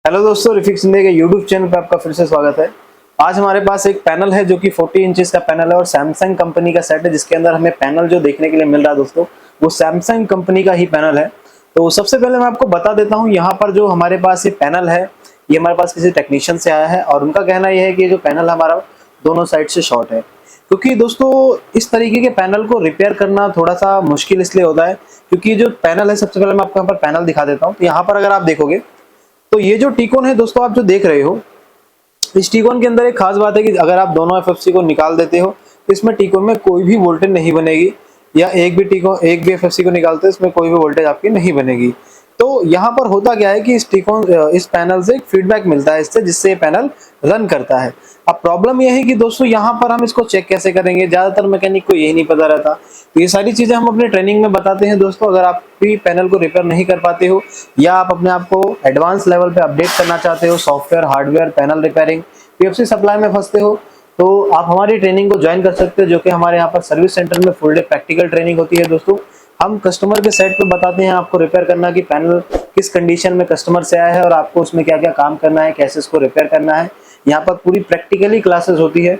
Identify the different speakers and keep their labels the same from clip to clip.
Speaker 1: Hello दोस्तों, refix India के YouTube channel पे आपका फिर से स्वागत है। आज हमारे पास एक पैनल है जो कि 40 इंचेस का पैनल है और सैमसंग कंपनी का सेट है, जिसके अंदर हमें पैनल जो देखने के लिए मिल रहा है दोस्तों वो सैमसंग कंपनी का ही पैनल है। तो सबसे पहले मैं आपको बता देता हूँ, यहाँ पर जो हमारे पास ये पैनल है ये हमारे पास किसी टेक्नीशियन से आया है और उनका कहना यह है कि जो पैनल हमारा दोनों साइड से शॉर्ट है। क्योंकि दोस्तों इस तरीके के पैनल को रिपेयर करना थोड़ा सा मुश्किल इसलिए होता है क्योंकि जो पैनल है, सबसे पहले मैं आपको यहाँ पर पैनल दिखा देता हूँ। तो यहाँ पर अगर आप देखोगे तो ये जो टीकॉन है दोस्तों, आप जो देख रहे हो, इस टीकॉन के अंदर एक खास बात है कि अगर आप दोनों एफएफसी को निकाल देते हो तो इसमें टीकॉन में कोई भी वोल्टेज नहीं बनेगी, या एक भी एफएफसी को निकालते हो इसमें कोई भी वोल्टेज आपकी नहीं बनेगी। तो यहाँ पर होता क्या है कि इस पैनल से एक फीडबैक मिलता है इससे, जिससे ये पैनल रन करता है। अब प्रॉब्लम यह है कि दोस्तों यहाँ पर हम इसको चेक कैसे करेंगे, ज्यादातर मैकेनिक को यही नहीं पता रहता। तो ये सारी चीजें हम अपने ट्रेनिंग में बताते हैं दोस्तों। अगर आप भी पैनल को रिपेयर नहीं कर पाते हो या आप अपने आप को एडवांस लेवल पे अपडेट करना चाहते हो, software, hardware, panel repairing, PFC supply में फंसते हो, तो आप हमारी ट्रेनिंग को ज्वाइन कर सकते हो, जो कि हमारे यहाँ पर सर्विस सेंटर में फुल डे प्रैक्टिकल ट्रेनिंग होती है दोस्तों। हम कस्टमर के सेट पे बताते हैं आपको रिपेयर करना कि पैनल किस कंडीशन में कस्टमर से आया है और आपको उसमें क्या क्या काम करना है, कैसे इसको रिपेयर करना है। यहाँ पर पूरी प्रैक्टिकली क्लासेस होती है।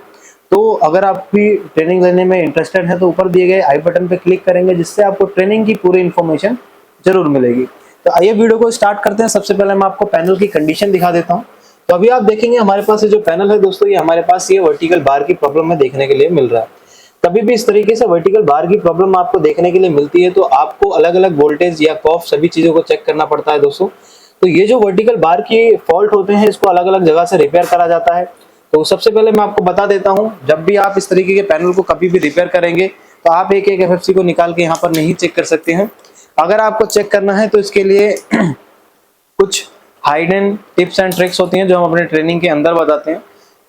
Speaker 1: तो अगर आप भी ट्रेनिंग लेने में इंटरेस्टेड है तो ऊपर दिए गए आई बटन पे क्लिक करेंगे, जिससे आपको ट्रेनिंग की पूरी इन्फॉर्मेशन जरूर मिलेगी। तो आइए वीडियो को स्टार्ट करते हैं। सबसे पहले मैं आपको पैनल की कंडीशन दिखा देता हूँ। तो अभी आप देखेंगे हमारे पास ये जो पैनल है दोस्तों, ये हमारे पास ये वर्टिकल बार की प्रॉब्लम में देखने के लिए मिल रहा है। कभी भी इस तरीके से वर्टिकल बार की प्रॉब्लम आपको देखने के लिए मिलती है तो आपको अलग अलग वोल्टेज या कॉफ सभी चीजों को चेक करना पड़ता है दोस्तों। तो ये जो वर्टिकल बार की फॉल्ट होते हैं इसको अलग अलग जगह से रिपेयर करा जाता है। तो सबसे पहले मैं आपको बता देता हूं, जब भी आप इस तरीके के पैनल को कभी भी रिपेयर करेंगे तो आप एक एक एफएफसी को निकाल के यहाँ पर नहीं चेक कर सकते हैं। अगर आपको चेक करना है तो इसके लिए कुछ हाइडन टिप्स एंड ट्रिक्स होती हैं जो हम अपने ट्रेनिंग के अंदर बताते हैं।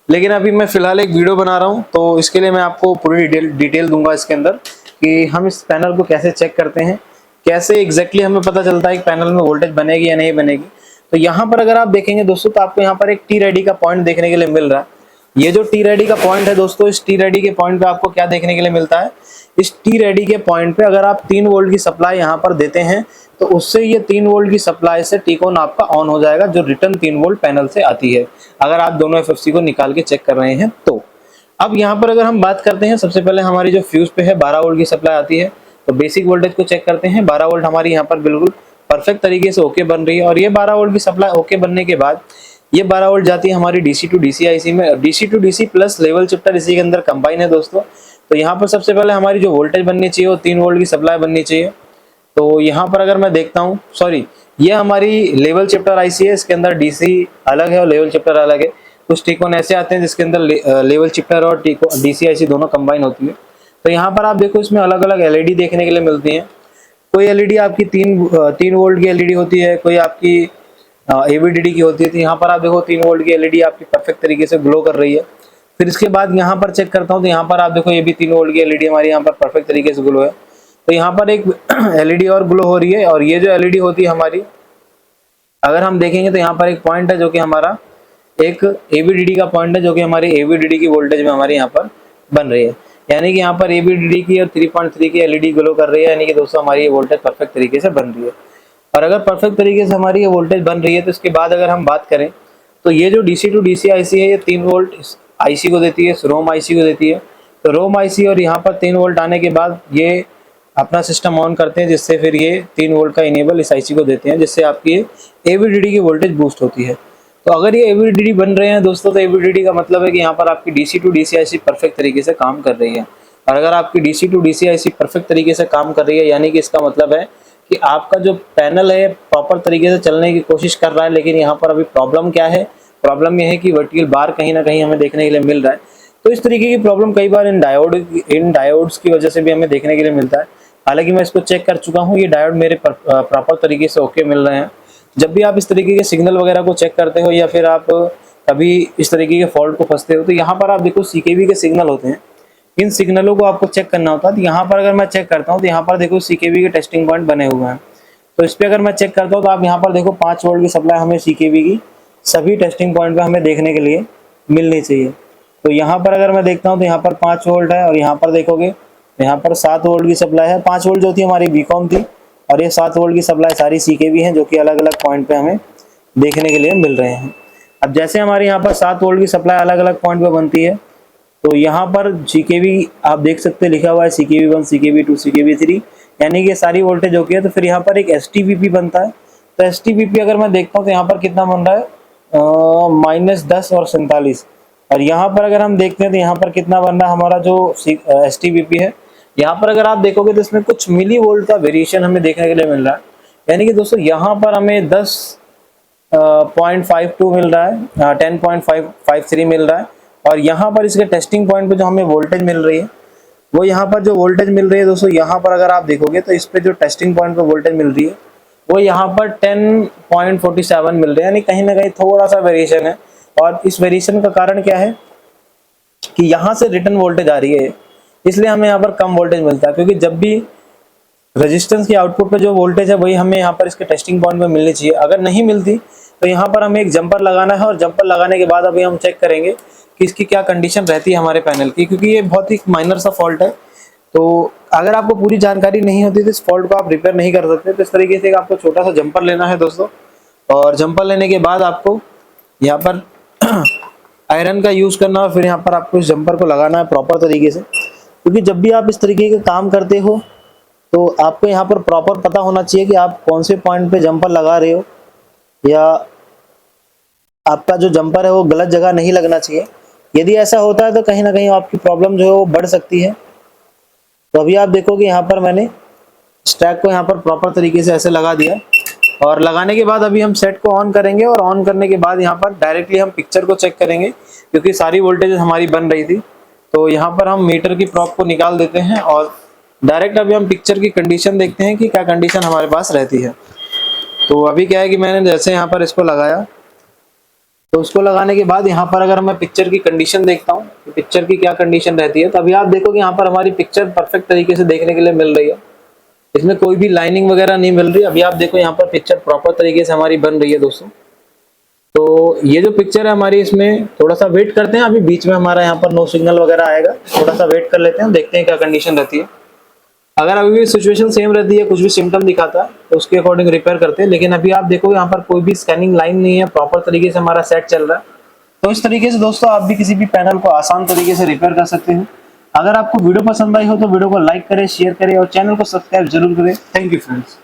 Speaker 1: लेकिन अभी मैं फिलहाल एक वीडियो बना रहा हूं तो इसके लिए मैं आपको पूरी डिटेल दूंगा इसके अंदर कि हम इस पैनल को कैसे चेक करते हैं, कैसे एग्जैक्टली हमें पता चलता है कि पैनल में वोल्टेज बनेगी या नहीं बनेगी। तो यहाँ पर अगर आप देखेंगे दोस्तों तो आपको यहाँ पर एक टी रेडी का पॉइंट देखने के लिए मिल रहा है। ये जो टी रेडी का पॉइंट है दोस्तों, इस टी रेडी के पॉइंट पे आपको क्या देखने के लिए मिलता है, इस टी रेडी के पॉइंट पे अगर आप 3 वोल्ट की सप्लाई यहाँ पर देते हैं तो उससे ये 3 वोल्ट की सप्लाई से टीकॉन आपका ऑन हो जाएगा, जो रिटर्न 3 वोल्ट पैनल से आती है, अगर आप दोनों एफएफसी को निकाल के चेक कर रहे हैं तो। अब यहाँ पर अगर हम बात करते हैं, सबसे पहले हमारी जो फ्यूज पे है 12 वोल्ट की सप्लाई आती है, तो बेसिक वोल्टेज को चेक करते हैं। 12 वोल्ट हमारी यहाँ पर बिल्कुल परफेक्ट तरीके से ओके बन रही है और ये 12 वोल्ट की सप्लाई ओके बनने के बाद ये 12 वोल्ट जाती है हमारी डीसी टू डीसी आईसी में। DC to DC plus level shifter इसी के अंदर कंबाइन है दोस्तों। तो यहाँ पर सबसे पहले हमारी जो वोल्टेज बननी चाहिए वो 3 वोल्ट की सप्लाई बननी चाहिए। तो यहाँ पर अगर मैं देखता हूँ, सॉरी, ये हमारी लेवल शिफ्टर आईसी है, इसके अंदर डीसी अलग है और लेवल शिफ्टर अलग है। कुछ टीकॉन ऐसे आते हैं जिसके अंदर लेवल शिफ्टर और डीसी आईसी दोनों कंबाइन होती है। तो यहाँ पर आप देखो इसमें अलग अलग एलईडी देखने के लिए मिलती हैं। कोई एलईडी आपकी 3 वोल्ट की एलईडी होती है, कोई आपकी एवीडीडी की होती है। तो यहाँ पर आप देखो 3 वोल्ट की एलईडी आपकी परफेक्ट तरीके से ग्लो कर रही है। फिर इसके बाद यहाँ पर चेक करता हूँ तो यहाँ पर आप देखो ये भी 3 वोल्ट की एलईडी हमारी यहाँ पर परफेक्ट तरीके से ग्लो है। तो यहाँ पर एक एलईडी और ग्लो हो रही है और ये जो एलईडी होती है हमारी, अगर हम देखेंगे तो यहाँ पर एक पॉइंट है जो कि हमारा एक एवीडीडी का पॉइंट है, जो कि हमारी एवीडीडी की वोल्टेज में हमारे यहाँ पर बन रही है। यानी कि यहाँ पर एवीडीडी की और 3.3 की एलईडी ग्लो कर रही है, यानी कि दोस्तों हमारी ये वोल्टेज परफेक्ट तरीके से बन रही है। और अगर परफेक्ट तरीके से हमारी ये वोल्टेज बन रही है तो इसके बाद अगर हम बात करें तो ये जो डीसी टू डीसी आईसी है ये 3 वोल्ट आईसी को देती है, रोम आईसी को देती है। तो रोम आईसी और यहाँ पर 3 वोल्ट आने के बाद ये अपना सिस्टम ऑन करते हैं, जिससे फिर ये 3 वोल्ट का इनेबल इस आईसी को देते हैं, जिससे आपकी एवीडीडी की वोल्टेज बूस्ट होती है। तो अगर ये एवीडीडी बन रहे हैं दोस्तों तो एवीडीडी का मतलब है कि यहाँ पर आपकी DC to DC IC perfect तरीके से काम कर रही है। और अगर आपकी DC to DC IC perfect तरीके से काम कर रही है, यानी कि इसका मतलब है कि आपका जो पैनल है प्रॉपर तरीके से चलने की कोशिश कर रहा है। लेकिन यहाँ पर अभी प्रॉब्लम क्या है, प्रॉब्लम यह है कि वर्टिकल बार कहीं ना कहीं हमें देखने के लिए मिल रहा है। तो इस तरीके की प्रॉब्लम कई बार इन डायोड्स की वजह से भी हमें देखने के लिए मिलता है। हालांकि मैं इसको चेक कर चुका हूँ, ये डायोड मेरे प्रॉपर तरीके से ओके मिल रहे हैं। जब भी आप इस तरीके के सिग्नल वगैरह को चेक करते हो या फिर आप कभी इस तरीके के फॉल्ट को फंसते हो तो यहाँ पर आप देखो सीकेवी के सिग्नल होते हैं, इन सिग्नलों को आपको चेक करना होता है। तो यहाँ पर अगर मैं चेक करता हूँ तो यहाँ पर देखो सीकेवी के टेस्टिंग पॉइंट बने हुए हैं। तो इस पर अगर मैं चेक करता हूँ तो आप यहाँ पर देखो 5 वोल्ट की सप्लाई हमें सीकेवी की सभी टेस्टिंग पॉइंट पे हमें देखने के लिए मिलनी चाहिए। तो यहाँ पर अगर मैं देखता हूँ तो यहाँ पर 5 वोल्ट है और यहाँ पर देखोगे यहाँ पर 7 वोल्ट की सप्लाई है। 5 वोल्ट जो थी हमारी बीकॉम थी और ये 7 वोल्ट की सप्लाई सारी सीकेवी है, जो कि अलग अलग पॉइंट पे हमें देखने के लिए मिल रहे हैं। अब जैसे हमारे यहाँ पर 7 वोल्ट की सप्लाई अलग अलग पॉइंट पे बनती है, तो यहाँ पर CKV आप देख सकते हैं लिखा हुआ है CKV1, CKV2, CKV3, यानी कि सारी वोल्टेज होती है। तो फिर यहाँ पर एक STVP बनता है। तो STVP अगर मैं देखता हूँ तो यहाँ पर कितना बन रहा है, -10 और 47। और यहाँ पर अगर हम देखते हैं तो यहाँ पर कितना बन रहा है हमारा जो STVP है, यहाँ पर अगर आप देखोगे तो इसमें कुछ मिली वोल्ट का वेरिएशन हमें देखने के लिए मिल रहा है। यानी कि दोस्तों यहाँ पर हमें 10.52 मिल रहा है, 10.53 मिल रहा है। और यहाँ पर इसके टेस्टिंग पॉइंट पे जो हमें वोल्टेज मिल रही है, वो यहाँ पर जो वोल्टेज मिल रही है दोस्तों, यहाँ पर अगर आप देखोगे तो इस पे जो टेस्टिंग पॉइंट पे वोल्टेज मिल रही है वो यहाँ पर 10.47 मिल रही है। यानी कहीं ना कहीं थोड़ा सा वेरिएशन है। और इस वेरिएशन का कारण क्या है कि यहाँ से रिटर्न वोल्टेज आ रही है, इसलिए हमें यहाँ पर कम वोल्टेज मिलता है। क्योंकि जब भी रेजिस्टेंस की आउटपुट पे जो वोल्टेज है वही हमें यहाँ पर इसके टेस्टिंग पॉइंट पे मिलनी चाहिए। अगर नहीं मिलती तो यहाँ पर हमें एक जंपर लगाना है, और जंपर लगाने के बाद अभी हम चेक करेंगे कि इसकी क्या कंडीशन रहती है हमारे पैनल की, क्योंकि ये बहुत ही माइनर सा फॉल्ट है। तो अगर आपको पूरी जानकारी नहीं होती तो इस फॉल्ट को आप रिपेयर नहीं कर सकते। तो इस तरीके से आपको छोटा सा जंपर लेना है दोस्तों, और जंपर लेने के बाद आपको यहाँ पर आयरन का यूज करना है। फिर यहाँ पर आपको इस जंपर को लगाना है प्रॉपर तरीके से, क्योंकि जब भी आप इस तरीके का काम करते हो तो आपको यहाँ पर प्रॉपर पता होना चाहिए कि आप कौन से पॉइंट पे जंपर लगा रहे हो, या आपका जो जंपर है वो गलत जगह नहीं लगना चाहिए। यदि ऐसा होता है तो कहीं ना कहीं आपकी प्रॉब्लम जो है वो बढ़ सकती है। तो अभी आप देखोगे यहाँ पर मैंने स्टैक को यहाँ पर प्रॉपर तरीके से ऐसे लगा दिया, और लगाने के बाद अभी हम सेट को ऑन करेंगे, और ऑन करने के बाद यहाँ पर डायरेक्टली हम पिक्चर को चेक करेंगे, क्योंकि सारी वोल्टेज हमारी बन रही थी। तो यहाँ पर हम मीटर की प्रोब को निकाल देते हैं, और डायरेक्ट अभी हम पिक्चर की कंडीशन देखते हैं कि क्या कंडीशन हमारे पास रहती है। तो अभी क्या है कि मैंने जैसे यहाँ पर इसको लगाया, तो उसको लगाने के बाद यहाँ पर अगर मैं पिक्चर की कंडीशन देखता हूँ कि पिक्चर की क्या कंडीशन रहती है, तो अभी आप देखो कि यहाँ पर हमारी पिक्चर परफेक्ट तरीके से देखने के लिए मिल रही है। इसमें कोई भी लाइनिंग वगैरह नहीं मिल रही। अभी आप देखो यहाँ पर पिक्चर प्रॉपर तरीके से हमारी बन रही है दोस्तों। तो ये जो पिक्चर है हमारी, इसमें थोड़ा सा वेट करते हैं। अभी बीच में हमारा यहाँ पर नो सिग्नल वगैरह आएगा, थोड़ा सा वेट कर लेते हैं, देखते हैं क्या कंडीशन रहती है। अगर अभी भी सिचुएशन सेम रहती है, कुछ भी सिम्टम दिखाता है, तो उसके अकॉर्डिंग रिपेयर करते हैं। लेकिन अभी आप देखो यहाँ पर कोई भी स्कैनिंग लाइन नहीं है, प्रॉपर तरीके से हमारा सेट चल रहा है। तो इस तरीके से दोस्तों आप भी किसी भी पैनल को आसान तरीके से रिपेयर कर सकते हैं। अगर आपको वीडियो पसंद आई हो तो वीडियो को लाइक करें, शेयर करें और चैनल को सब्सक्राइब जरूर करें। Thank you friends.